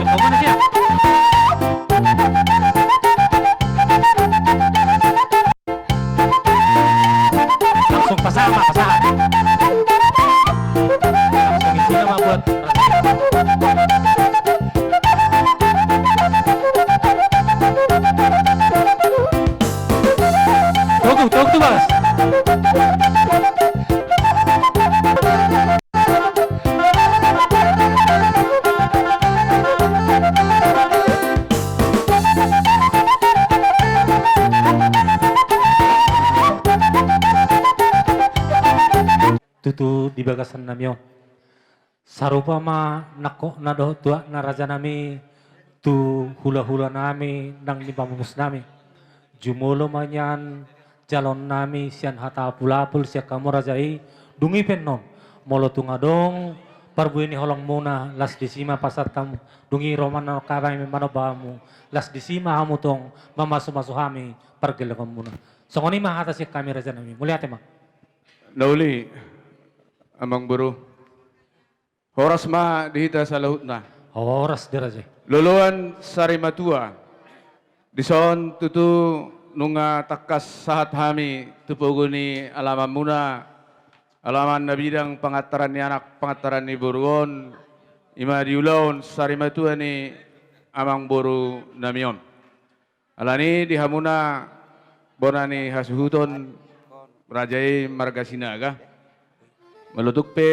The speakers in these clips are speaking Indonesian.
Kemana siya? Langsung pasama, pasahan. Langsung isi nama buat tunggu Bas. Tutu di bagasan namyo. Sarupa ma nako nado tua na raja nami tu hula-hula nami nang ni pamumus nami. Jumulo manyan calon nami sian hata pulapul siak kamu rajai dungi pennom molo tungadong parbuini holong muna las disima pasar tamu dungi romano kabai memano bamu las disima hamu tong mamasu-masu hami pergelakam muna. Songoni mah hata siak kami raja nami. Mulia tema. Nauli amang buru. Horas ma dihita sa lahut na. Horas diraja. Luluan sarimatua. Dison tutu nunga takas sahat hami tupuguni alaman muna. Alaman na bidang pangataran ni anak pangataran ni buruon. Ima diulaon sarimatua ni amang buru namion. Alani dihamuna bonani hasuhuton rajai margasinaga. Melutuk pe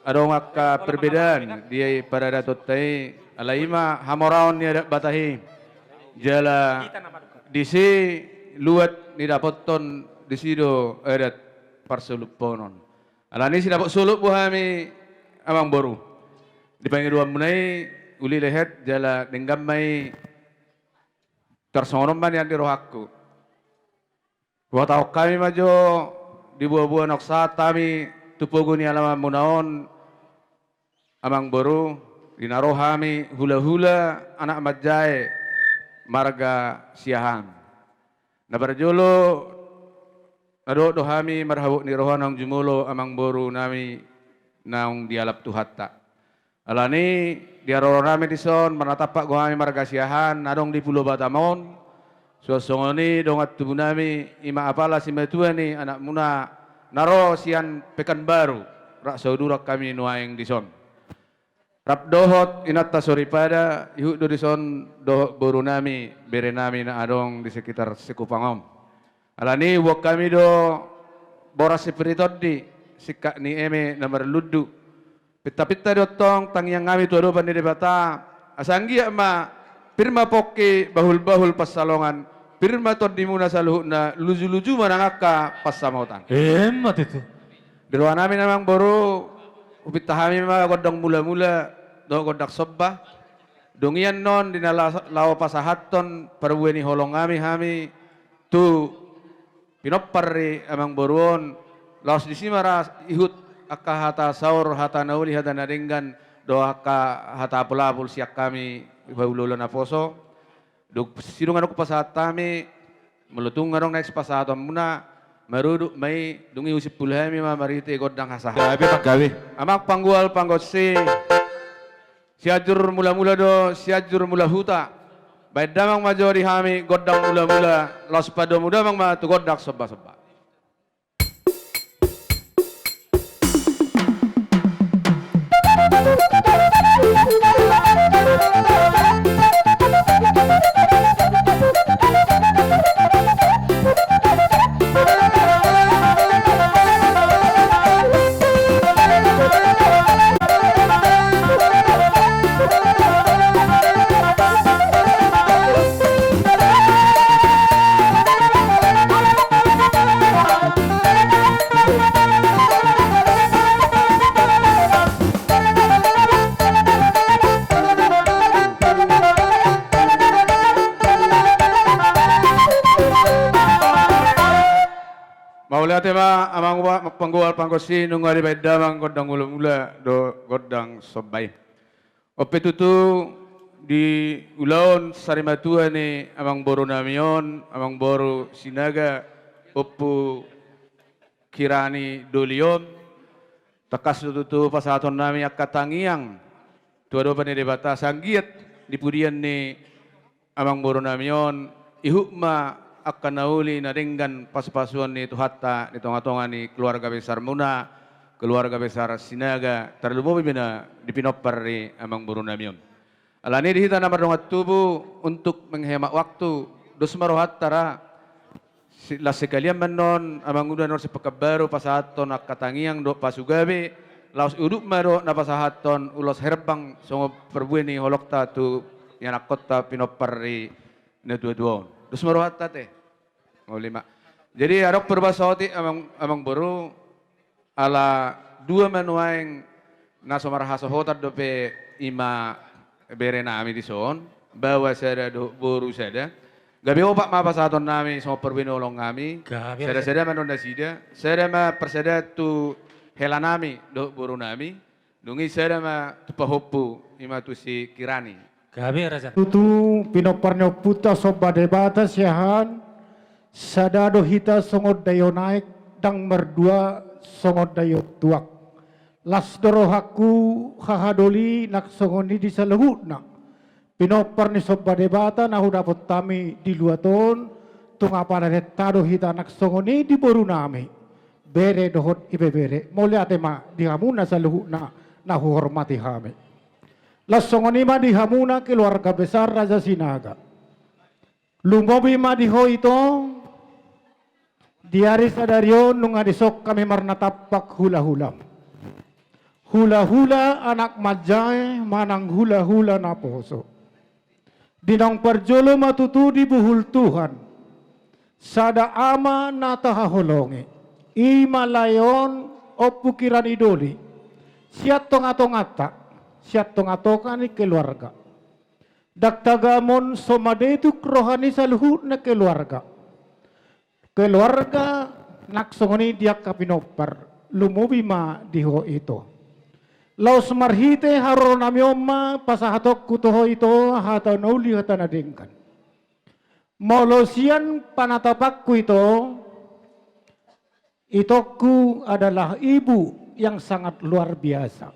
adong ka perbedaan dia pada datot tai alaima hamoraon ni ada batahi jala disi luat ni dapat ton disido adat parsuluponon alani si dapat sulup buhami amang boru dipanggil dua munai uli lehet jala denggam mai tersonom man yang dirohakku buat kami maju di buah-buah noksa kami tupuguni alaman munaon amang boru dinarohami hula-hula anak majai marga siahan nabarjolo nado dohami marhabuk ni rohanang jumulo amang boru nami naung dialap tuhatta alani diaroro nami dison manatapak gohami marga siahan nadong di pulau Batamon suasongoni dongat tubuh nami ima apala si metuani anak muna naro sian Pekanbaru rak saudurak kami nuaeng dison rap dohot inatta soripada ihuk do dison dohot boru nami bere nami na adong di sekitar Sekupangom alani wak kami do boras sepiritot di sikak ni eme namar luddu pita-pita dotong tangyang kami tuado pandi debata asanggi ma pirma pokke bahul-bahul pasalongan pirma ton dimuna saluhna luju-luju manangaka pasamautan Emat itu. di ruang nami namang boru upit tahami ma godong mula-mula do godak sobbah dongian non dina lawa pasahaton parbueni holong hami tu pinopparri amang boruon laos disimara ihut akka hata saur hata nauli hata nadenggan do akka hata pulapul siak kami bahulolo na poso duk sidungan ko pasahat tami melutung ngarong next pasahat muna marudu may dungi usip pulhami ma marite godang hasah Gabi paggabi. amak panggual panggosi siajur mula-mula do siajur mula huta baik damang majori hami godang mula-mula los pado muda mang ma tu godak sobba-sobba Maulate ma amang panggual panggosi nungari bedamang godang mula do godang sobai. Ope tutu di ulaon sarimatua ni amang boru namion, amang boru sinaga, opu kirani dolion, takas tutu pasaton nami akatangiang, Tua pani debata sanggiat di pudian ni amang boro namion ihukma akan nauli na denggan pas-pasuan ni tuhatta ni tonga-tonga ni keluarga besar Muna, keluarga besar Sinaga, terlalu bina di pinopar ni amang boro namion. Alani dihita na madongat tubuh untuk menghemat waktu dos marohat tara la sekalian menon amang udah nor sepekabaru pasahaton nak katangiang do pasugabe laos uduk maro na pasahaton ulos herbang songo perbueni holokta tu yanak kota pinopari na dua-dua dos marohat tate mau lima jadi arok perbasoti amang baru ala dua menuaing naso marahaso hotar dope ima berena ami di son bawa sada do boru sada. Gabi opak ma pasaton nami sama perbinolong kami. Sada-sada manonda sida. Sada ma persada tu hela nami do buru nami. Dungi sada ma tu pahopu ima tu si kirani. Gabi raja. Tutu pinoparnyo puta soba debata siahan. Sada do hita songod dayo naik dang merdua songod dayo tuak. Las dorohaku hahadoli nak songoni di salahut nak. Pinopar ni soba debata na hudapot tami di luaton tunga para retado hita nak songoni di boru nami bere dohot ibe bere mole atema di hamuna sa luhu na hormati hami las songoni ma di hamuna keluarga besar Raja Sinaga lumobi ma di ho ito diari sadarion nunga disok kami marnatapak hula-hula hula-hula anak majay manang hula-hula na poso. Dinang parjolo matutu di buhul Tuhan. Sada ama natahaholongi. Ima layon o pukiran idoli. Siat tonga-tongata. Siat tonga-tonga ni keluarga. Daktagamon somadetuk rohani sa luhut na keluarga. Keluarga naksongoni diak kapinopar. Lumubi ma diho ito. Laos marhite haro namioma pasahatok kutoho ito hata nauli hata nadengkan. Molosian panatapakku itoku adalah ibu yang sangat luar biasa.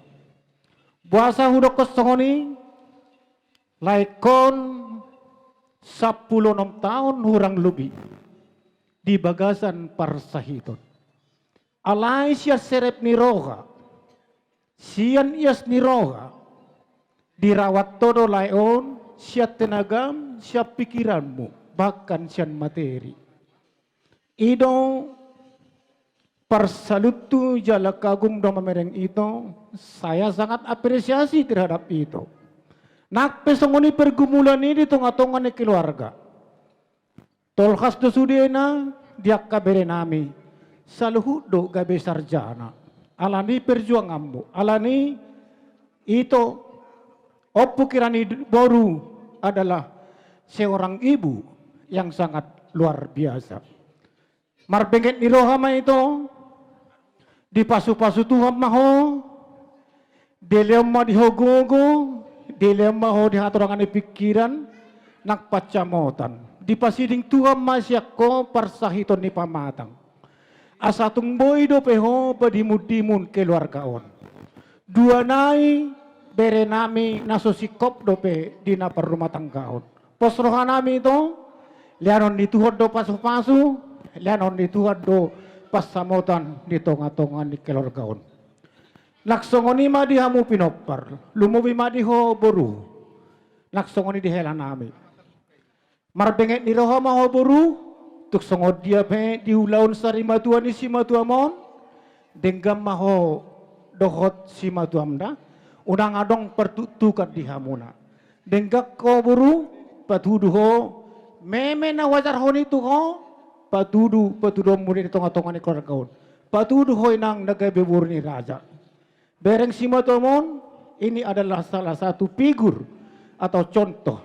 Buasa hudok kosongoni laikon 16 tahun hurang lebih di bagasan parsahiton. Alai sia serep niroha. Sian ias niroha dirawat todo layon siat tenagam siap pikiranmu bahkan sian materi ido parsalutu jala kagum do mamereng itu saya sangat apresiasi terhadap itu nak pesongoni pergumulan ini tonga-tonga ni keluarga tolkas do sudena diak kabere nami saluhut do gabe sarjana alani perjuanganmu, alani itu opu kirani boru adalah seorang ibu yang sangat luar biasa. Marbenget ni rohama itu dipasu-pasu Tuhan maho, dilem ma dihogogo, dilem maho dihatorangan ni pikiran, nak pacamotan. Dipasiding Tuhan masyako parsahiton ni pamatang. Asatung boy do peho padimudimun keluargaon. Dua nai bere nami nasosikop dope dina perumah tanggaon. Posroha nami itu lianon dituhod do pasu-pasu, lianon dituhod do pasamotan di tonga-tonga ni keluargaon. Laksongoni ma dihamu pinopar, lumubi ma diho boru. Laksongoni dihela nami. Marbenget ni roha ma ho boru. Tuk songod dia pe diulaun sari matua ni si matuamon denggam maho dohot si matuamda unang adong pertutukan di hamuna denggak ko buru patudu ho meme na wajar honi tu ho patudu mudi di tonga-tonga ni keluargaon patudu ho inang nagabe buru ni raja bereng si matuamon ini adalah salah satu figur atau contoh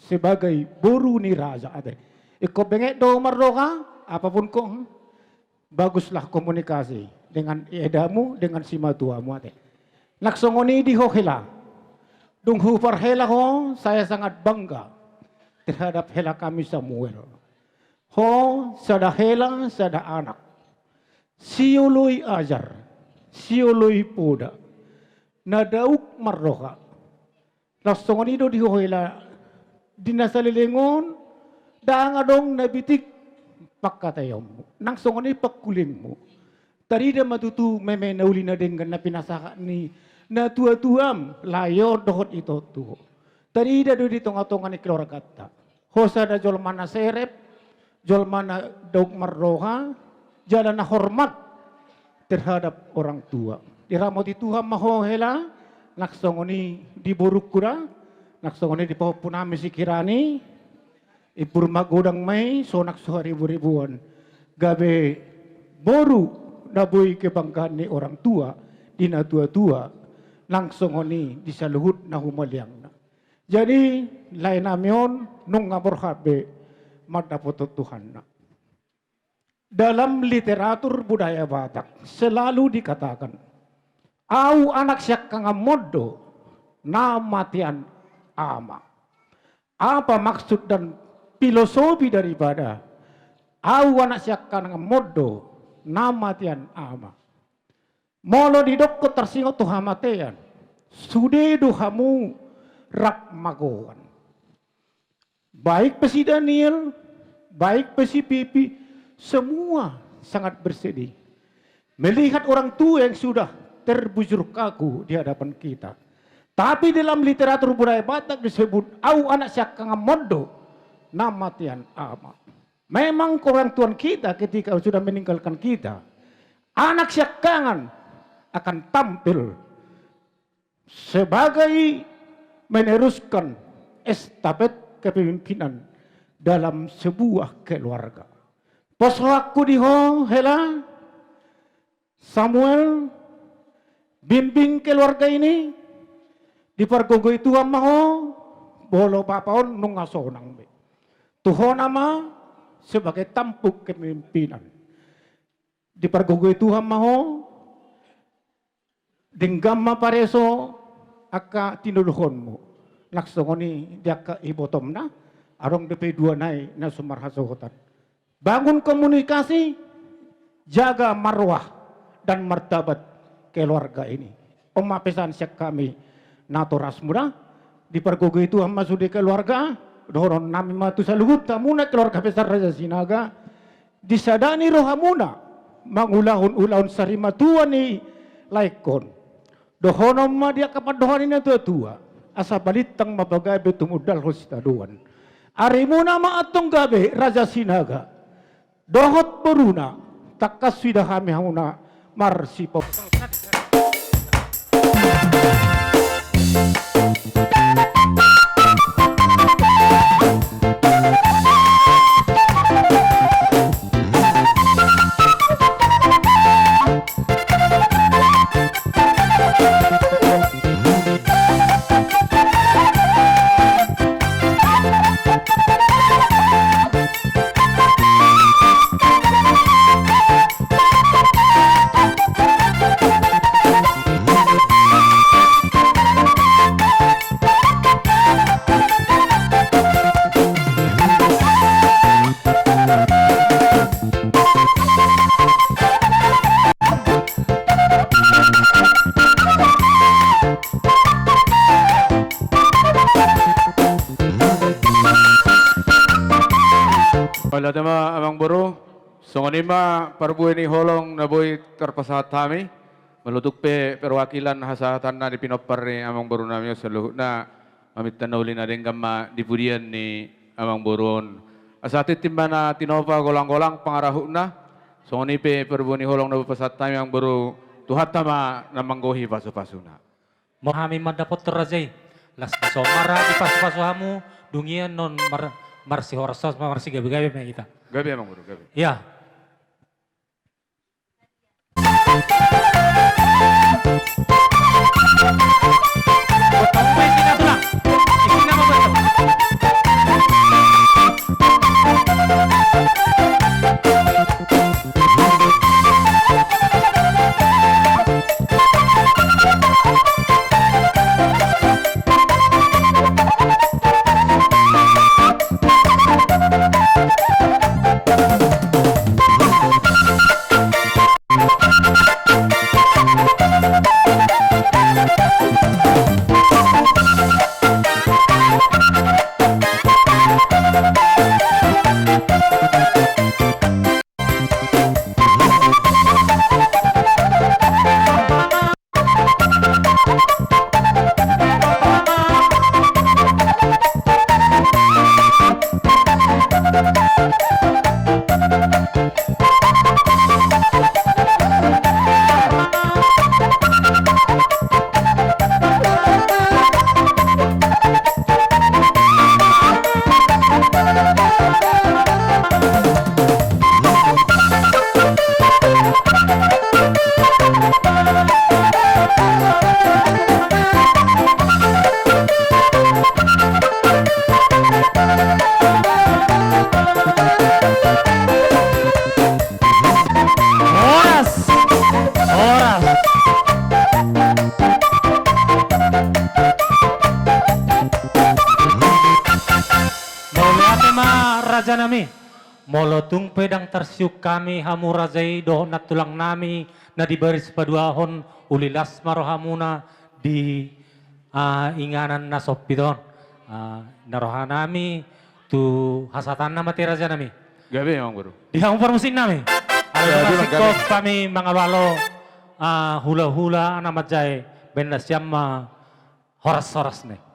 sebagai buru ni raja ade. Iko bengek do mardoka, apapun kok baguslah komunikasi dengan edamu dengan si matuamu ate. Laksongoni di hela. Dung hupar hela ho, saya sangat bangga terhadap hela kami Samuel. Ho, sada hela, sada anak. Siului ajar, siului poda. Nadauk mardoka, Langsung nido dihohela dinasalilingon daang adong nabitik pakatayom mo. Nang songoni pagkuling mo. Tarida matutu meme nauli na dengan na pinasaka ni na tua-tuam layo dohot ito tuho. Tarida do dito nga tonga ni Kloragata. Hosa da jol mana serep, jol mana daug marroha, jalan na hormat terhadap orang tua. Diramot ituha mahohela, naksongoni diburuk kura, naksongoni di pahupunami si kirani, ipurmagodang may, sonak sa ribu-ribuan. Gabi, boru, naboy kebanggaan ni orang tua, di na tua-tua, langsung oni di sa luhut na humaliang na. Jadi, lain namyon, nung ngaborhabe, magdapototuhan na. Dalam literatur budaya Batak, selalu dikatakan, au anak siya kangamodo, na matian ama. Apa maksud dan filosofi daripada au anak siya kangamodo, namatian ama. Molo didok ko tersingot tu hamatean. Sude do hamu rak magoan. Baik pa si Daniel, baik pa si Pipi, semua sangat bersedih. Melihat orang tua yang sudah terbujur kaku di hadapan kita. Tapi dalam literatur budaya Batak disebut au anak siya kangamodo, namatian ama. Memang orang tuan kita ketika sudah meninggalkan kita, anak siakangan akan tampil sebagai meneruskan estafet kepemimpinan dalam sebuah keluarga. Pos waktu diho hela Samuel bimbing keluarga ini dipergogo itu amaho bolo papaon nungasonang be. Tuho nama sebagai tampuk kepemimpinan. Dipergugui Tuhan maho, denggama pareso aka tinuluhonmu. Laksongoni diaka ibotom na, arong DP2 nai na sumarhasohotan. Bangun komunikasi, jaga marwah dan martabat keluarga ini. Omapesan siya kami natoras muda, dipergugui Tuhan masuk di keluarga, doron nami matu sa luhut tamuna keluarga besar Raja Sinaga disadani rohamuna mangulahun-ulahun sarimatuan ni laikon dohonom ma dia kapan dohon ini tua-tua asa balitang mabagay betumudal hositaduan arimuna ma atong gabe Raja Sinaga dohot beruna takas sudah kami hamuna marsipop. Wala tema amang boro, songonima parbuay ni holong na boy terpasahat kami, malutuk pe perwakilan hasahatan na di pinopar ni amang boro namin sa luhut na mamit tanawli na din kama dipudian ni amang boron. Asatit timba na tinopa golang-golang pangarahu na, songoni pe parbuay ni holong na pasahat kami ang boro tuhat tama na manggohi paso-paso na. Mohami mandapot terajay. Las pasomara di pasu-pasu hamu dungian non marsi horsos marsi gabi-gabi me kita. Gabi amang boro, gabi. Ya. Potong may sinatulang. Isina mo ba ito? raja nami. Molotung pedang tersiuk kami hamu rajai doh na tulang nami na di baris paduahon ulilas marohamuna di inganan na sopidon. Naroha nami tu hasatan na mati raja nami. Gabi Mang Guru. Di hang permusin nami. Ada sikop kami mga walo hula-hula na majay benda siyam horas-horas ne.